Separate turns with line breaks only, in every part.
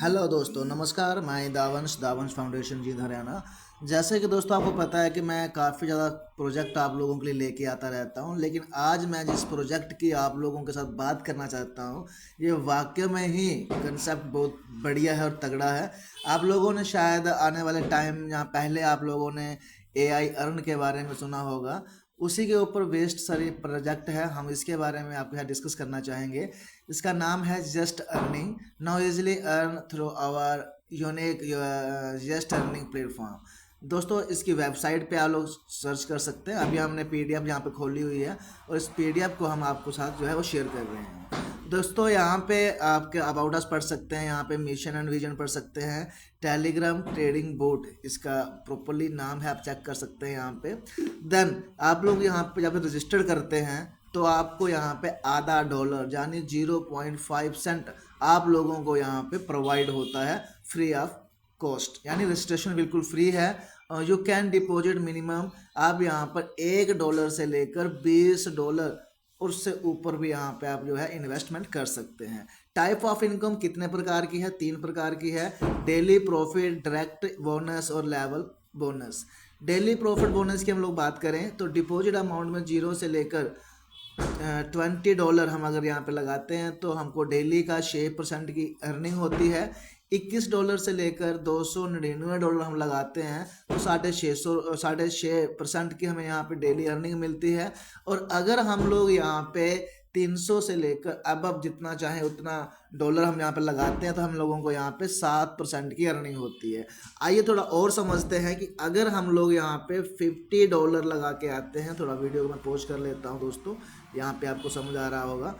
Hello दोस्तों, नमस्कार। मैं दावंश दावंश फाउंडेशन जी हरियाणा। जैसे कि दोस्तों आपको पता है कि मैं काफ़ी ज़्यादा प्रोजेक्ट आप लोगों के लिए लेके आता रहता हूं, लेकिन आज मैं जिस प्रोजेक्ट की आप लोगों के साथ बात करना चाहता हूं, ये वाकई में ही कंसेप्ट बहुत बढ़िया है और तगड़ा है। आप लोगों ने शायद आने वाले टाइम या पहले आप लोगों ने एआई अर्न के बारे में सुना होगा। उसी के ऊपर बेस्ड सारी प्रोजेक्ट है, हम इसके बारे में आपके साथ डिस्कस करना चाहेंगे। इसका नाम है just earning. Now easily earn through our unique just earning platform. दोस्तों इसकी वेबसाइट पे आप लोग सर्च कर सकते हैं। अभी हमने पीडीएफ यहाँ पे खोली हुई है और इस पीडीएफ को हम आपको साथ जो है वो शेयर कर रहे हैं। दोस्तों यहाँ पे आपके अबाउट अस पढ़ सकते हैं, यहाँ पे मिशन एंड विजन पढ़ सकते हैं। टेलीग्राम ट्रेडिंग बोट इसका प्रॉपरली नाम है, आप चेक कर सकते हैं यहाँ पे। देन आप लोग यहाँ पे जब रजिस्टर करते हैं तो आपको यहाँ पे आधा डॉलर यानी 0.5 सेंट आप लोगों को यहाँ पे प्रोवाइड होता है फ्री ऑफ कॉस्ट, यानी रजिस्ट्रेशन बिल्कुल फ्री है। यू कैन डिपॉजिट मिनिमम, आप यहाँ पर $1 से लेकर $20 उससे ऊपर भी यहाँ पे आप जो है इन्वेस्टमेंट कर सकते हैं। टाइप ऑफ इनकम कितने प्रकार की है? 3 प्रकार की है। डेली प्रॉफिट, डायरेक्ट बोनस और level bonus. Daily profit bonus की हम लोग बात करें तो डिपॉजिट अमाउंट में 0 से लेकर $20 हम अगर यहाँ पे लगाते हैं तो हमको डेली का 6% की अर्निंग होती है। $21 से लेकर $299 हम लगाते हैं तो 6.5% की हमें यहाँ पे डेली अर्निंग मिलती है। और अगर हम लोग यहाँ पे 300 से लेकर अब जितना चाहे उतना डॉलर हम यहाँ पे लगाते हैं तो हम लोगों को यहाँ पे 7% की अर्निंग होती है। आइए थोड़ा और समझते हैं कि अगर हम लोग यहाँ पे $50 लगा के आते हैं, थोड़ा वीडियो को मैं पॉज कर लेता हूँ दोस्तों, यहाँ पे आपको समझ आ रहा होगा।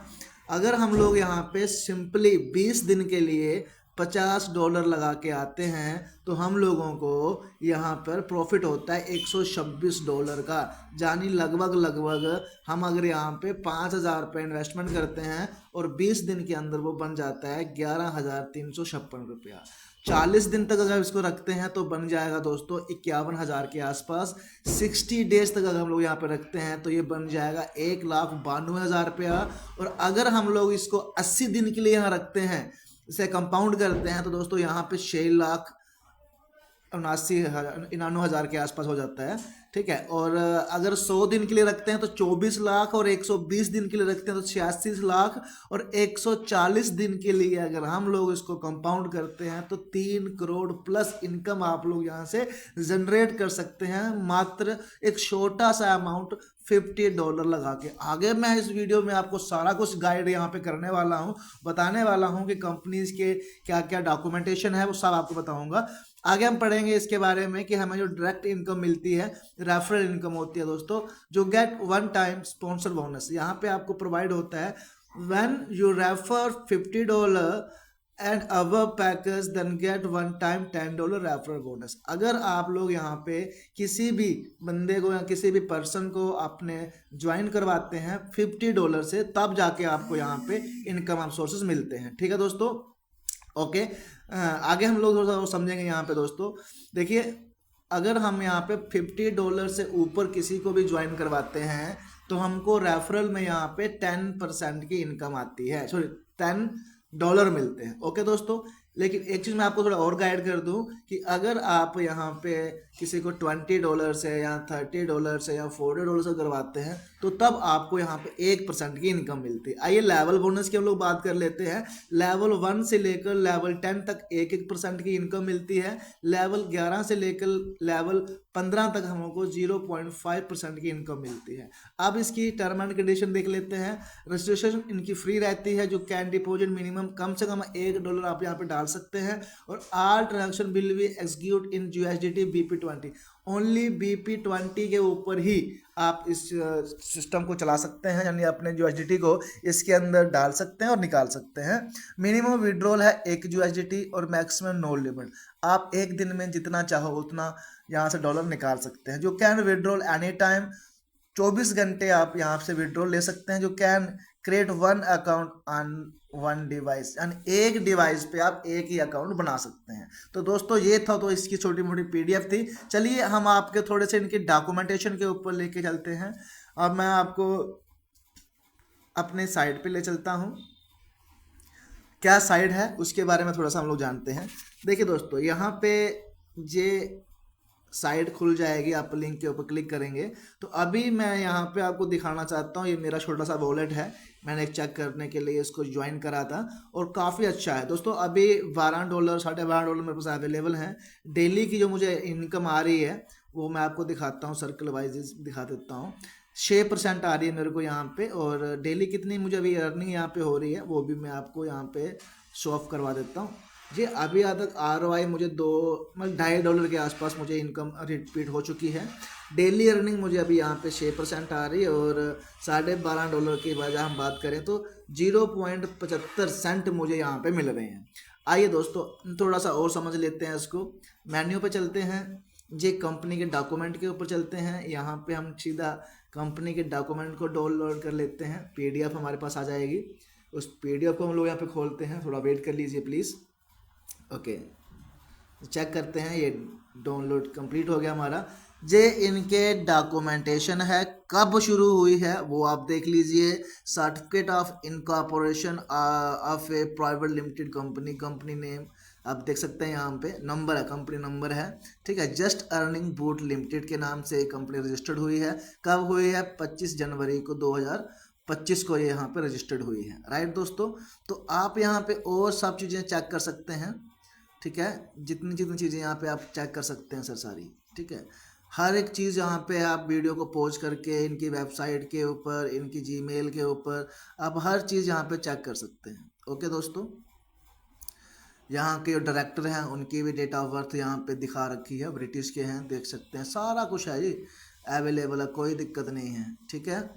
अगर हम लोग यहाँ पे सिंपली 20 दिन के लिए $50 लगा के आते हैं तो हम लोगों को यहाँ पर प्रॉफिट होता है $126 का, यानी लगभग लगभग हम अगर यहाँ पे 5,000 रुपये इन्वेस्टमेंट करते हैं और 20 दिन के अंदर वो बन जाता है ₹11,356। 40 दिन तक अगर इसको रखते हैं तो बन जाएगा दोस्तों 51,000 के आसपास। 60 डेज तक अगर हम लोग यहाँ पे रखते हैं तो ये बन जाएगा 1,92,000 रुपया। और अगर हम लोग इसको 80 दिन के लिए यहाँ रखते हैं, इसे कंपाउंड करते हैं तो दोस्तों यहाँ पे 6,79,000 के आसपास हो जाता है। ठीक है, और अगर 100 दिन के लिए रखते हैं तो 24 लाख, और 120 दिन के लिए रखते हैं तो 86 लाख, और 140 दिन के लिए अगर हम लोग इसको कंपाउंड करते हैं तो 3 करोड़ प्लस इनकम आप लोग यहाँ से जनरेट कर सकते हैं, मात्र एक छोटा सा अमाउंट $50 लगा के। आगे मैं इस वीडियो में आपको सारा कुछ गाइड यहाँ पे करने वाला हूँ, बताने वाला हूँ कि कंपनीज के क्या क्या डॉक्यूमेंटेशन है वो सब आपको बताऊंगा। आगे हम पढ़ेंगे इसके बारे में कि हमें जो डायरेक्ट इनकम मिलती है, रेफरल इनकम होती है दोस्तों, जो get one time sponsor bonus यहाँ पे आपको प्रोवाइड होता है। When you refer $50 and above package then get one time $10 referral bonus. अगर आप लोग यहाँ पे किसी भी बंदे को या किसी भी पर्सन को आपने ज्वाइन करवाते हैं $50 से, तब जाके आपको यहाँ पे इनकम सोर्सेज मिलते हैं। ठीक है दोस्तों, ओके। आगे हम लोग थोड़ा समझेंगे यहाँ पे दोस्तों। देखिए, अगर हम यहाँ पे $50 से ऊपर किसी को भी ज्वाइन करवाते हैं तो हमको रेफरल में यहाँ पे 10% की इनकम आती है, सॉरी $10 मिलते हैं। ओके दोस्तों, लेकिन एक चीज़ मैं आपको थोड़ा और गाइड कर दूं कि अगर आप यहाँ पे किसी को $20 से या $30 से या $40 से करवाते हैं तो तब आपको यहाँ पे 1% की इनकम मिलती है। आइए लेवल बोनस की हम लोग बात कर लेते हैं। लेवल 1 से लेकर लेवल 10 तक 1% की इनकम मिलती है। लेवल 11 से लेकर लेवल 15 तक हमको 0.5% की इनकम मिलती है। अब इसकी टर्म एंड कंडीशन देख लेते हैं। रजिस्ट्रेशन इनकी फ्री रहती है। जो कैन डिपॉजिट मिनिमम कम से कम $1 आप यहाँ पे डाल सकते हैं, और all transaction will be execute in USDT BP20। Only BP20 के ऊपर ही आप इस सिस्टम को चला सकते हैं, यानी अपने USDT को इसके अंदर डाल सकते हैं और निकाल सकते हैं। मिनिमम विड्रॉल है 1 USDT और मैक्सिमम नो लिमिट। आप एक दिन में जितना चाहो उतना यहाँ से डॉलर निकाल सकते हैं। जो कैन विड्रॉल एनी टाइम, 24 घंटे आप यहाँ से विड्रॉल ले सकते हैं। जो can create one account on one device, यानी एक डिवाइस पे आप एक ही अकाउंट बना सकते हैं। तो दोस्तों ये था तो इसकी छोटी मोटी PDF थी। चलिए हम आपके थोड़े से इनके डॉक्यूमेंटेशन के ऊपर लेके चलते हैं। अब मैं आपको अपने साइट पे ले चलता हूँ। क्या साइड है उसके बारे में थोड़ा सा हम लोग जानते हैं। देखिए दोस्तों, यहाँ पे ये साइट खुल जाएगी, आप लिंक के ऊपर क्लिक करेंगे तो अभी मैं यहाँ पे आपको दिखाना चाहता हूँ। ये मेरा छोटा सा वॉलेट है, मैंने एक चेक करने के लिए इसको ज्वाइन करा था और काफ़ी अच्छा है दोस्तों। अभी $12 $12.5 मेरे पास अवेलेबल हैं। डेली की जो मुझे इनकम आ रही है वो मैं आपको दिखाता हूँ, सर्कल वाइज दिखा देता हूँ। 6% आ रही है मेरे को यहाँ पे, और डेली कितनी मुझे अभी अर्निंग यहाँ पे हो रही है वो भी मैं आपको यहाँ पे शो ऑफ करवा देता हूँ जी। अभी तक ROI मुझे मतलब $2.5 के आसपास मुझे इनकम रिपीट हो चुकी है। डेली अर्निंग मुझे अभी यहाँ पे 6% आ रही है, और $12.5 की वजह हम बात करें तो 0.75 सेंट मुझे यहाँ पे मिल रहे हैं। आइए दोस्तों थोड़ा सा और समझ लेते हैं इसको। मेन्यू पे चलते हैं जी, कंपनी के डॉक्यूमेंट के ऊपर चलते हैं। यहाँ पे हम सीधा कंपनी के डॉक्यूमेंट को डाउनलोड कर लेते हैं, PDF हमारे पास आ जाएगी। उस PDF को हम लोग यहाँ पे खोलते हैं, थोड़ा वेट कर लीजिए प्लीज़। ओके, चेक करते हैं, ये डाउनलोड कंप्लीट हो गया हमारा। जे इनके डॉक्यूमेंटेशन है, कब शुरू हुई है वो आप देख लीजिए। Certificate of incorporation of A private limited company, company name आप देख सकते हैं, यहाँ पे नंबर है, कंपनी नंबर है, ठीक है। जस्ट अर्निंग बूट लिमिटेड के नाम से कंपनी रजिस्टर्ड हुई है। कब हुई है? 25 जनवरी को 2025 को ये यहाँ पे रजिस्टर्ड हुई है, राइट दोस्तों। तो आप यहाँ पे और सब चीज़ें चेक कर सकते हैं, ठीक है। जितनी जितनी चीज़ें यहाँ पे आप चेक कर सकते हैं सर सारी, ठीक है। हर एक चीज़ यहाँ पे आप वीडियो को पॉज करके इनकी वेबसाइट के ऊपर, इनकी जीमेल के ऊपर आप हर चीज़ यहाँ पे चेक कर सकते हैं। ओके दोस्तों, यहाँ के जो डायरेक्टर हैं उनकी भी डेट ऑफ बर्थ यहाँ पे दिखा रखी है, ब्रिटिश के हैं, देख सकते हैं, सारा कुछ है जी अवेलेबल है, कोई दिक्कत नहीं है, ठीक है।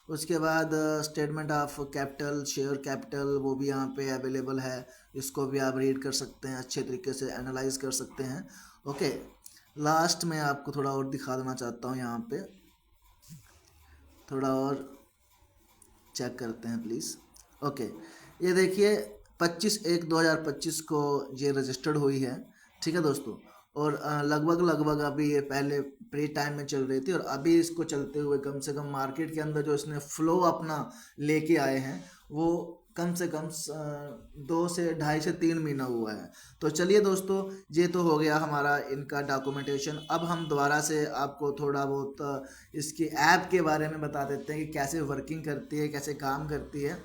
उसके बाद statement of capital, share capital वो भी यहाँ पे अवेलेबल है, इसको भी आप रीड कर सकते हैं, अच्छे तरीके से एनालाइज कर सकते हैं। ओके, लास्ट में आपको थोड़ा और दिखा देना चाहता हूँ, यहाँ पे थोड़ा और चेक करते हैं प्लीज़। ओके, ये देखिए 25/1/2025 को ये रजिस्टर्ड हुई है, ठीक है दोस्तों। और लगभग अभी ये पहले प्री टाइम में चल रही थी, और अभी इसको चलते हुए कम से कम मार्केट के अंदर जो इसने फ्लो अपना लेके आए हैं वो कम से कम 2 से 2.5 से 3 महीना हुआ है। तो चलिए दोस्तों, ये तो हो गया हमारा इनका डॉक्यूमेंटेशन। अब हम दोबारा से आपको थोड़ा बहुत इसकी ऐप के बारे में बता देते हैं कि कैसे वर्किंग करती है, कैसे काम करती है,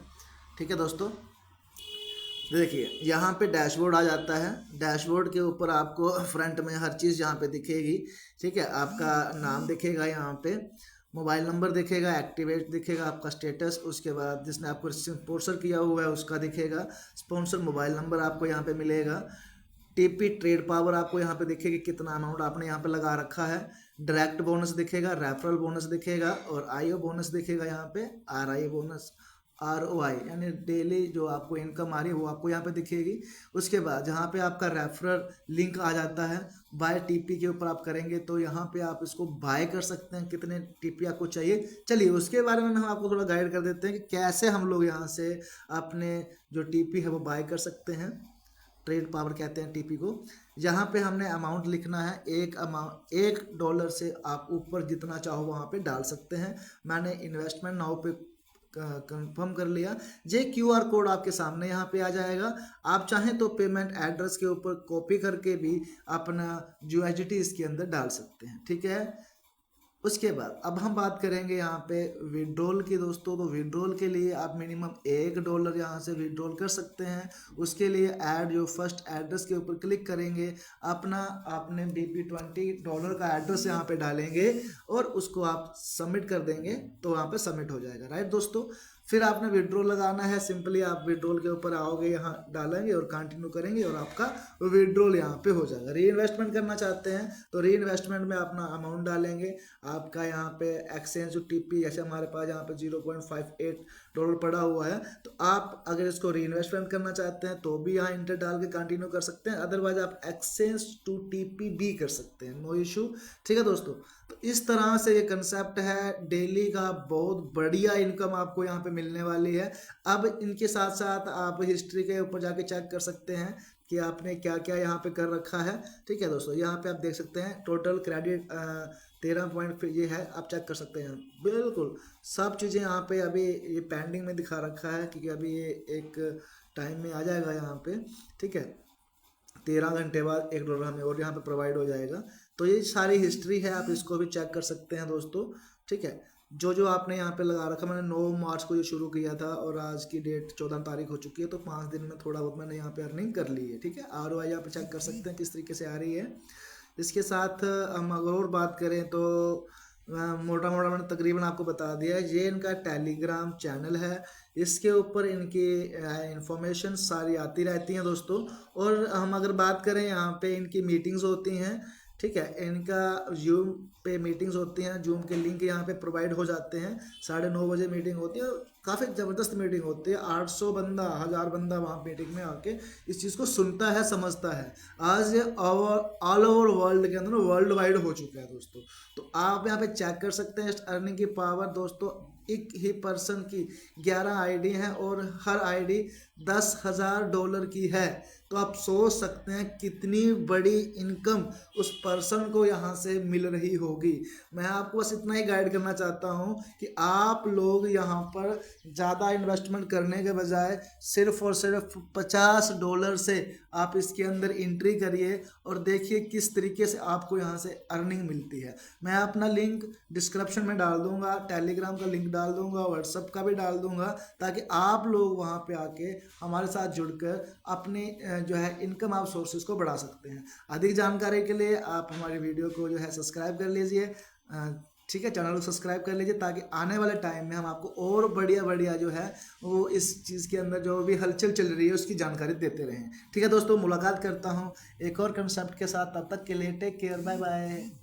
ठीक है दोस्तों। देखिए यहाँ पे डैशबोर्ड आ जाता है, डैशबोर्ड के ऊपर आपको फ्रंट में हर चीज़ यहाँ पे दिखेगी, ठीक है। आपका नाम दिखेगा, यहाँ पे मोबाइल नंबर दिखेगा, एक्टिवेट दिखेगा, आपका स्टेटस, उसके बाद जिसने आपको स्पॉन्सर किया हुआ है उसका दिखेगा, स्पॉन्सर मोबाइल नंबर आपको यहाँ पे मिलेगा, TP ट्रेड पावर आपको यहाँ पे दिखेगी, कितना अमाउंट आपने यहाँ पे लगा रखा है, डायरेक्ट बोनस दिखेगा, रेफरल बोनस दिखेगा, और IO बोनस दिखेगा, यहाँ पे RI बोनस, ROI यानी डेली जो आपको इनकम आ रही है वो आपको यहाँ पे दिखेगी। उसके बाद जहाँ पे आपका रेफरल लिंक आ जाता है, बाय TP के ऊपर आप करेंगे तो यहाँ पे आप इसको बाय कर सकते हैं, कितने TP आपको चाहिए। चलिए उसके बारे में हम आपको थोड़ा गाइड कर देते हैं कि कैसे हम लोग यहाँ से अपने जो TP है वो बाय कर सकते हैं। ट्रेड पावर कहते हैं TP को। यहाँ पे हमने अमाउंट लिखना है, $1 से आप ऊपर जितना चाहो वहाँ पे डाल सकते हैं। मैंने इन्वेस्टमेंट नाउ पे कंफर्म कर लिया। जे QR कोड आपके सामने यहाँ पे आ जाएगा, आप चाहें तो पेमेंट एड्रेस के ऊपर कॉपी करके भी अपना USDT इसके अंदर डाल सकते हैं, ठीक है। उसके बाद अब हम बात करेंगे यहाँ पे विड्रॉल की दोस्तों। तो विड्रॉल के लिए आप मिनिमम $1 यहाँ से विड्रॉल कर सकते हैं। उसके लिए ऐड जो फर्स्ट एड्रेस के ऊपर क्लिक करेंगे, अपना आपने $20 का एड्रेस यहाँ पे डालेंगे और उसको आप सबमिट कर देंगे तो वहाँ पे सबमिट हो जाएगा, राइट दोस्तों। फिर आपने विड्रॉल लगाना है, सिंपली आप विड्रॉल के ऊपर आओगे, यहाँ डालेंगे और कंटिन्यू करेंगे और आपका विड्रॉल यहाँ पे हो जाएगा। री इन्वेस्टमेंट करना चाहते हैं तो री इन्वेस्टमेंट में अपना अमाउंट डालेंगे, आपका यहाँ पे एक्सचेंज TP जैसे हमारे पास यहाँ पे $0.58 पड़ा हुआ है, तो आप अगर इसको री इन्वेस्टमेंट करना चाहते हैं तो भी यहाँ इंटर डाल के कंटिन्यू कर सकते हैं, अदरवाइज आप एक्सचेंज टू TP भी कर सकते हैं, नो इशू, ठीक है दोस्तों। तो इस तरह से ये कंसेप्ट है, डेली का बहुत बढ़िया इनकम आपको यहाँ पे मिलने वाली है। अब इनके साथ साथ आप हिस्ट्री के ऊपर जाके चेक कर सकते हैं कि आपने क्या क्या यहाँ पे कर रखा है, ठीक है दोस्तों। यहाँ पे आप देख सकते हैं टोटल क्रेडिट 13 पॉइंट ये है, आप चेक कर सकते हैं, बिल्कुल सब चीज़ें यहाँ पे अभी ये पेंडिंग में दिखा रखा है क्योंकि अभी ये एक टाइम में आ जाएगा यहाँ पे, ठीक है। 13 घंटे बाद $1 हमें और यहाँ पे प्रोवाइड हो जाएगा। तो ये सारी हिस्ट्री है, आप इसको भी चेक कर सकते हैं दोस्तों, ठीक है। जो जो आपने यहाँ पे लगा रखा, मैंने 9 मार्च को ये शुरू किया था और आज की डेट 14 तारीख हो चुकी है, तो 5 दिन में थोड़ा बहुत मैंने यहाँ पे अर्निंग कर ली है, ठीक है। ROI यहाँ पे चेक कर सकते हैं किस तरीके से आ रही है। इसके साथ हम अगर और बात करें तो मोटा मोटा मैंने तकरीबन आपको बता दिया है। ये इनका टेलीग्राम चैनल है, इसके ऊपर इनकी इंफॉर्मेशन सारी आती रहती हैं दोस्तों। और हम अगर बात करें, यहाँ पे इनकी मीटिंग्स होती हैं, ठीक है। इनका जूम पे मीटिंग्स होती हैं, जूम के लिंक यहाँ पे प्रोवाइड हो जाते हैं। 9:30 बजे मीटिंग होती है, काफ़ी ज़बरदस्त मीटिंग होती है। 800 बंदा, 1000 बंदा वहाँ मीटिंग में आके इस चीज़ को सुनता है, समझता है। आज ये ऑल ओवर वर्ल्ड के अंदर वर्ल्ड वाइड हो चुका है दोस्तों। तो आप यहाँ पे चेक कर सकते हैं अर्निंग की पावर दोस्तों। एक ही पर्सन की 11 आईडी हैं और हर आईडी $10,000 की है। तो आप सोच सकते हैं कितनी बड़ी इनकम उस पर्सन को यहाँ से मिल रही होगी। मैं आपको बस इतना ही गाइड करना चाहता हूँ कि आप लोग यहाँ पर ज़्यादा इन्वेस्टमेंट करने के बजाय सिर्फ और सिर्फ $50 से आप इसके अंदर एंट्री करिए और देखिए किस तरीके से आपको यहाँ से अर्निंग मिलती है। मैं अपना लिंक डिस्क्रिप्शन में डाल दूंगा, टेलीग्राम का लिंक डाल दूंगा, व्हाट्सएप का भी डाल दूंगा, ताकि आप लोग वहाँ पे आके हमारे साथ जुड़कर अपने जो है इनकम आप सोर्सेज को बढ़ा सकते हैं। अधिक जानकारी के लिए आप हमारे वीडियो को जो है सब्सक्राइब कर लीजिए, ठीक है। चैनल को सब्सक्राइब कर लीजिए ताकि आने वाले टाइम में हम आपको और बढ़िया बढ़िया जो है वो इस चीज़ के अंदर जो भी हलचल चल रही है उसकी जानकारी देते रहें, ठीक है दोस्तों। मुलाकात करता हूँ एक और कंसेप्ट के साथ, तब तक के लिए टेक केयर, बाय बाय।